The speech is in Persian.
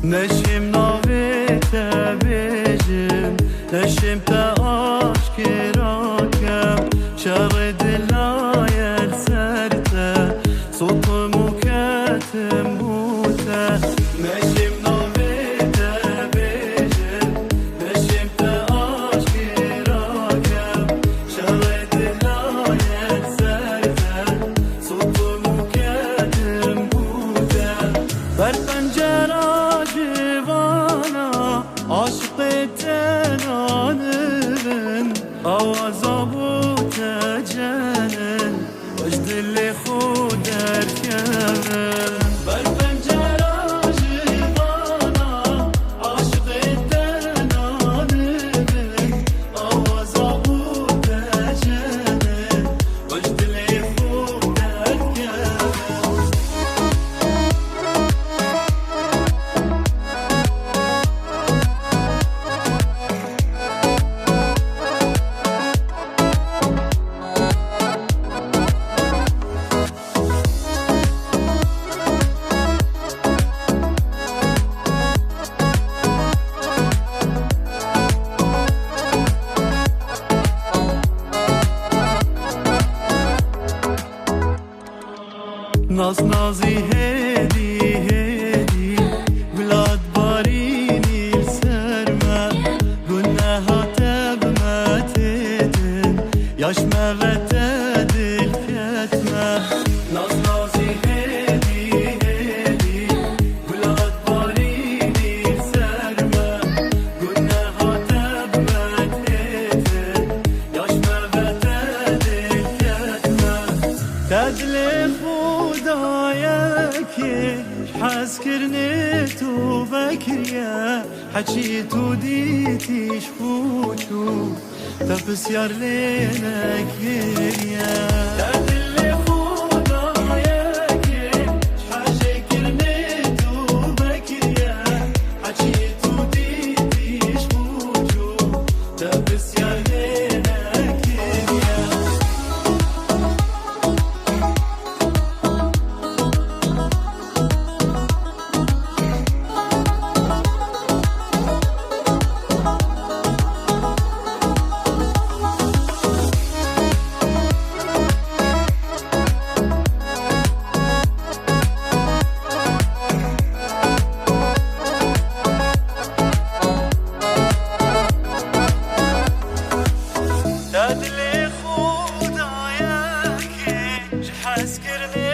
نشیم ناویت بیجم نشیم تا آشکرا کم شر دلای سرته صوت مکتم بوده نشیم ناویت بیجم نشیم تا آشکرا کم شر دلای سرته صوت مکتم بوده بر پنجره عاشق تنانن آوازا بود جنن وجد اللي خود اركبن بر پنجره جوانا عاشق تنانن آوازا بود جنن وجد اللي خود اركبن ناز نازی هدی هدی ولاد بارینی سرما گناه تب ماتدن یاش مغت دل کتما ناز نازی هدی هدی ولاد بارینی سرما گناه تب ماتدن یاش مغت دل کتما تدل خدایکی حس کرنی تو بکریه حچی تو دیتیش خوشو تا بسیار لینکریه تدل خدایکی حس کرنی تو بکریه حچی تو دیتیش خوشو تا بسیار لینکریه دل خدایکی حس کرنی